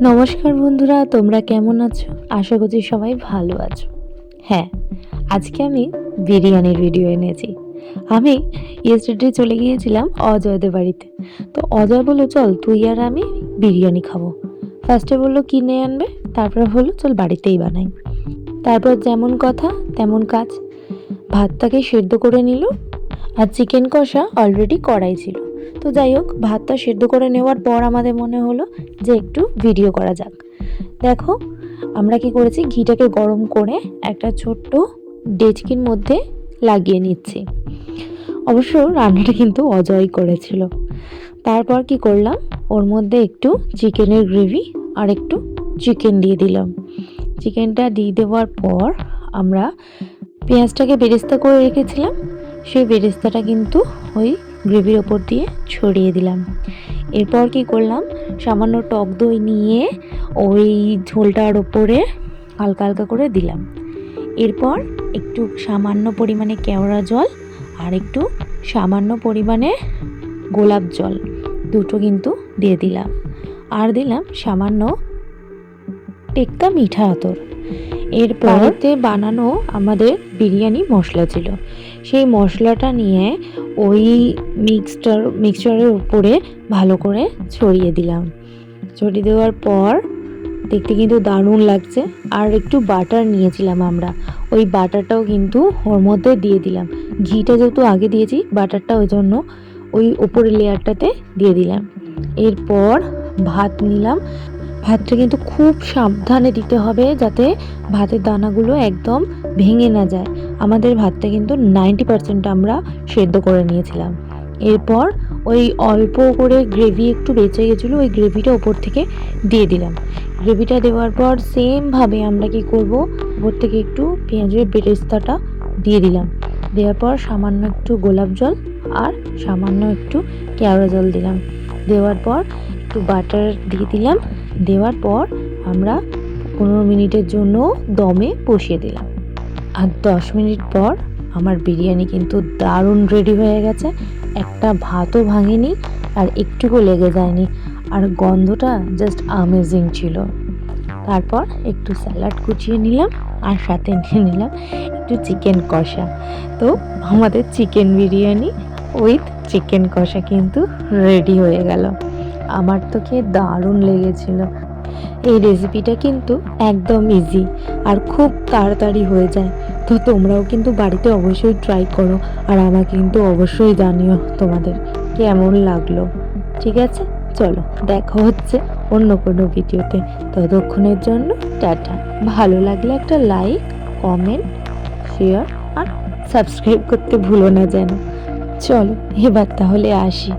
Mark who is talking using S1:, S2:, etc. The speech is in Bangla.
S1: নমস্কার বন্ধুরা, তোমরা কেমন আছো? আশা করছি সবাই ভালো আছো। হ্যাঁ, আজকে আমি বিরিয়ানির ভিডিও এনেছি। আমি ইয়েস্টারডে চলে গিয়েছিলাম অজয়দের বাড়িতে। তো অজয় বলল, চল তুই আর আমি বিরিয়ানি খাবো। ফার্স্টে বললো কিনে আনবে, তারপরে বললো চল বাড়িতেই বানাই। তারপর যেমন কথা তেমন কাজ, ভাতটাকে সেদ্ধ করে নিল আর চিকেন কষা অলরেডি কড়াই ছিল। তো যাই হোক, ভাতটা সেদ্ধ করে নেওয়ার পর আমাদের মনে হলো যে একটু ভিডিও করা যাক। দেখো আমরা কি করেছি, ঘিটাকে গরম করে একটা ছোট্ট ডেচকির মধ্যে লাগিয়ে নিচ্ছি। অবশ্য রান্নাটা কিন্তু অজয় করেছিল। তারপর কি করলাম, ওর মধ্যে একটু চিকেনের গ্রেভি আর একটু চিকেন দিয়ে দিলাম। চিকেনটা দিয়ে দেওয়ার পর আমরা পেঁয়াজটাকে বেরেস্তা করে রেখেছিলাম, সেই বেরেস্তাটা কিন্তু ওই গ্রেভির ওপর দিয়ে ছড়িয়ে দিলাম। এরপর কি করলাম, সামান্য টক দই নিয়ে ওই ঝোলটার ওপরে হালকা হালকা করে দিলাম। এরপর একটু সামান্য পরিমাণে কেওড়া জল আর একটু সামান্য পরিমাণে গোলাপ জল দুটো কিন্তু দিয়ে দিলাম। আর দিলাম সামান্য টেক্কা মিঠা আতর। এরপর বাড়িতে বানানো আমাদের বিরিয়ানি মশলা ছিল, সেই মশলাটা নিয়ে ওই মিক্সচারের উপরে ভালো করে ছড়িয়ে দিলাম। ছড়িয়ে দেওয়ার পর দেখতে কিন্তু দারুণ লাগছে। আর একটু বাটার নিয়েছিলাম আমরা, ওই বাটারটাও কিন্তু ওর মধ্যে দিয়ে দিলাম। ঘিটা যেহেতু আগে দিয়েছি, বাটারটা ওই জন্য ওই উপরের লেয়ারটাতে দিয়ে দিলাম। এরপর ভাত নিলাম। ভাতটা কিন্তু খুব সাবধানে দিতে হবে যাতে ভাতের দানাগুলো একদম ভেঙে না যায়। আমাদের ভাতটা কিন্তু 90% আমরা সেদ্ধ করে নিয়েছিলাম। এরপর ওই অল্প করে গ্রেভি একটু বেঁচে গেছিলো, ওই গ্রেভিটা ওপর থেকে দিয়ে দিলাম। গ্রেভিটা দেওয়ার পর সেমভাবে আমরা কি করব, ওপর থেকে একটু পেঁয়াজের বেরেস্তাটা দিয়ে দিলাম। দেওয়ার পর সামান্য একটু গোলাপ জল আর সামান্য একটু কেওড়া জল দিলাম। দেওয়ার পর একটু বাটার দিয়ে দিলাম। দেওয়ার পর আমরা 15 মিনিটের জন্য দমে বসিয়ে দিলাম। আর 10 মিনিট পর আমার বিরিয়ানি কিন্তু দারুণ রেডি হয়ে গেছে। একটা ভাতও ভাঙেনি আর একটুকু লেগে যায়নি, আর গন্ধটা জাস্ট আমেজিং ছিল। তারপর একটু স্যালাড কুচিয়ে নিলাম আর সাথে নিয়ে নিলাম একটু চিকেন কষা। তো আমাদের চিকেন বিরিয়ানি উইথ চিকেন কষা কিন্তু রেডি হয়ে গেল। আমার তো খেয়ে দারুণ লেগেছিল। এই রেসিপিটা কিন্তু একদম ইজি আর খুব তাড়াতাড়ি হয়ে যায়। তো তোমরাও কিন্তু বাড়িতে অবশ্যই ট্রাই করো, আর আমাকে কিন্তু অবশ্যই জানিও তোমাদের কেমন লাগলো। ঠিক আছে, চলো দেখা হচ্ছে অন্য কোনো ভিডিওতে। ততক্ষণের জন্য টাটা। ভালো লাগলে একটা লাইক, কমেন্ট, শেয়ার আর সাবস্ক্রাইব করতে ভুলো না যেন। চলো এবার তাহলে আসি।